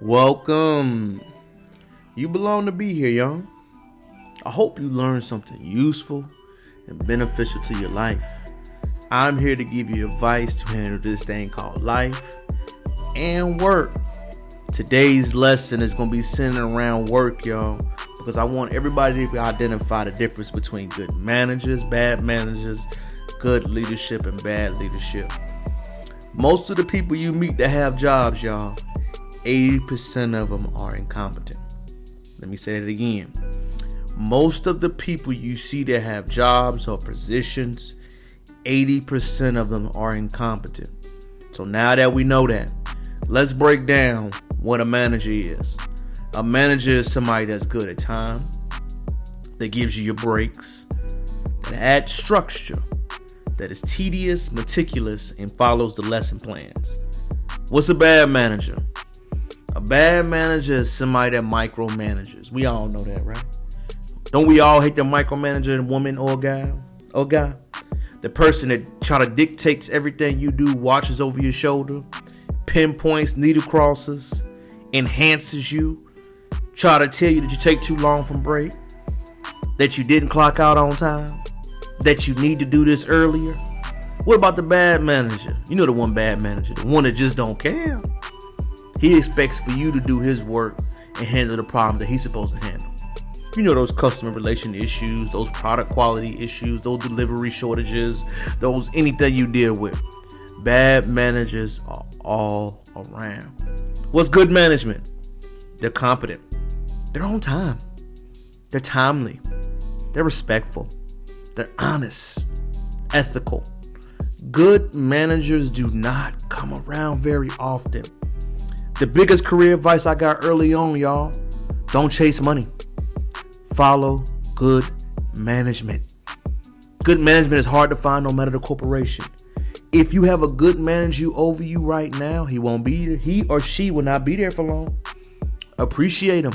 Welcome. You belong to be here, y'all. I hope you learned something useful and beneficial to your life. I'm here to give you advice to handle this thing called life and work. Today's lesson is going to be centered around work, y'all, because I want everybody to identify the difference between good managers, bad managers, good leadership, and bad leadership. Most of the people you meet that have jobs, y'all, 80% of them are incompetent. Let me say it again. Most of the people you see that have jobs or positions, 80% of them are incompetent. So now that we know that, let's break down what a manager is. A manager is somebody that's good at time, that gives you your breaks, that adds structure, that is tedious, meticulous, and follows the lesson plans. What's a bad manager? A bad manager is somebody that micromanages. We all know that, right? Don't we all hate the micromanager, woman or guy? The person that try to dictates everything you do, watches over your shoulder, pinpoints needle crosses, enhances you, try to tell you that you take too long from break, that you didn't clock out on time, that you need to do this earlier. What about the bad manager? You know the one bad manager, the one that just don't care. He expects for you to do his work and handle the problem that he's supposed to handle. You know those customer relation issues, those product quality issues, those delivery shortages, those anything you deal with. Bad managers are all around. What's good management? They're competent. They're on time. They're timely. They're respectful. They're honest, ethical. Good managers do not come around very often. The biggest career advice I got early on, y'all, don't chase money. Follow good management. Good management is hard to find no matter the corporation. If you have a good manager over you right now, he won't be there. He or she will not be there for long. Appreciate them.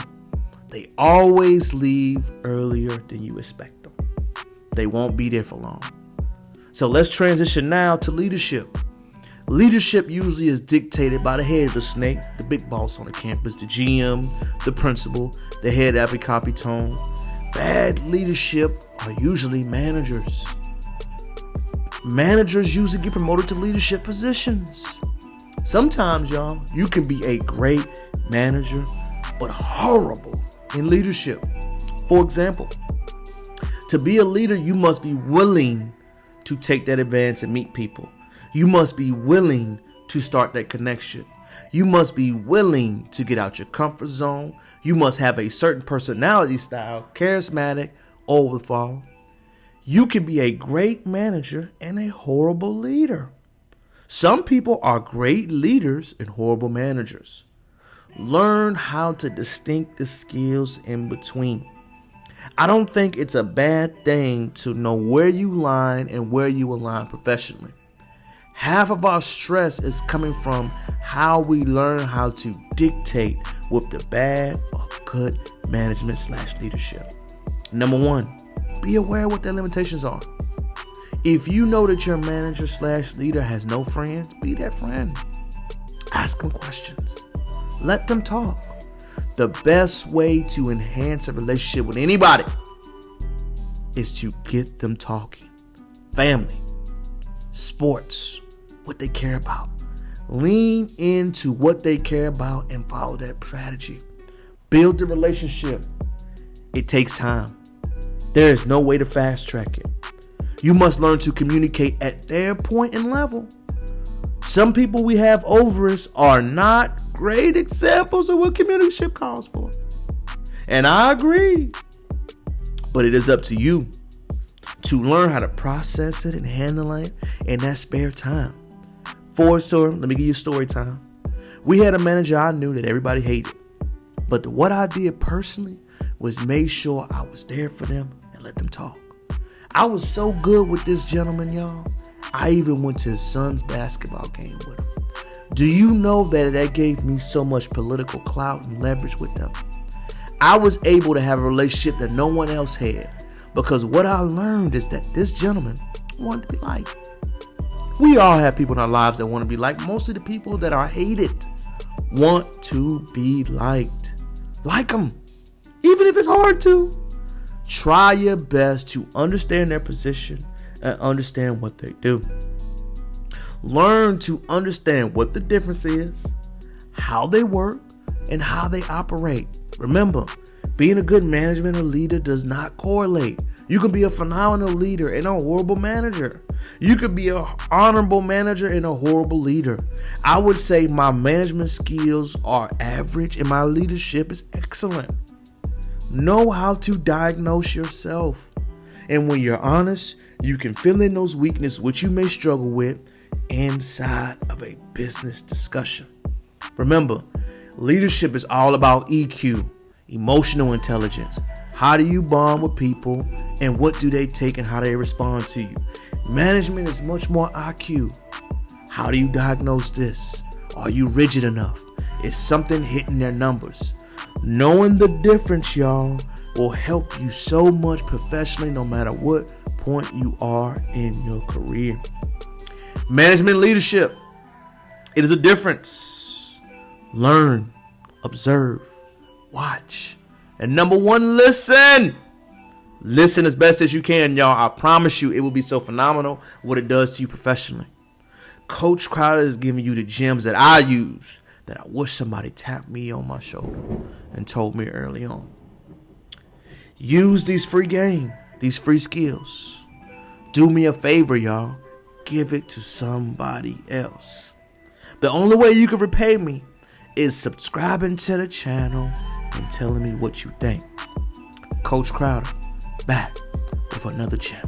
They always leave earlier than you expect them. They won't be there for long. So let's transition now to leadership. Leadership usually is dictated by the head of the snake, the big boss on the campus, the GM, the principal, the head of every copy tone. Bad leadership are usually managers. Managers usually get promoted to leadership positions. Sometimes, y'all, you can be a great manager, but horrible in leadership. For example, to be a leader, you must be willing to take that advance and meet people. You must be willing to start that connection. You must be willing to get out your comfort zone. You must have a certain personality style, charismatic, overfall. You can be a great manager and a horrible leader. Some people are great leaders and horrible managers. Learn how to distinct the skills in between. I don't think it's a bad thing to know where you line and where you align professionally. Half of our stress is coming from how we learn how to dictate with the bad or good management/leadership. Number one, be aware of what their limitations are. If you know that your manager/leader has no friends, be that friend. Ask them questions. Let them talk. The best way to enhance a relationship with anybody is to get them talking. Family, sports, what they care about. Lean into what they care about and follow that strategy. Build the relationship. It takes time. There is no way to fast track it. You must learn to communicate at their point and level. Some people we have over us are not great examples of what communication calls for. And I agree. But it is up to you to learn how to process it and handle it in that spare time. Let me give you a story time. We had a manager I knew that everybody hated. But what I did personally was make sure I was there for them and let them talk. I was so good with this gentleman, y'all. I even went to his son's basketball game with him. Do you know that gave me so much political clout and leverage with them? I was able to have a relationship that no one else had because what I learned is that this gentleman wanted to be liked. We all have people in our lives that want to be liked. Most of the people that are hated want to be liked. Like them, even if it's hard to. Try your best to understand their position and understand what they do. Learn to understand what the difference is, how they work, and how they operate. Remember, being a good management or leader does not correlate. You can be a phenomenal leader and a horrible manager. You could be an honorable manager and a horrible leader. I would say my management skills are average and my leadership is excellent. Know how to diagnose yourself. And when you're honest, you can fill in those weaknesses which you may struggle with inside of a business discussion. Remember, leadership is all about EQ, emotional intelligence. How do you bond with people and what do they take and how they respond to you? Management is much more IQ. How do you diagnose this? Are you rigid enough? Is something hitting their numbers? Knowing the difference, y'all, will help you so much professionally no matter what point you are in your career. Management leadership, it is a difference. Learn, observe, watch, and number one, listen. Listen as best as you can, y'all. I promise you it will be so phenomenal what it does to you professionally. Coach Crowder is giving you the gems that I use that I wish somebody tapped me on my shoulder and told me early on. Use these free game, these free skills. Do me a favor, y'all. Give it to somebody else. The only way you can repay me is subscribing to the channel and telling me what you think. Coach Crowder, back with another gem.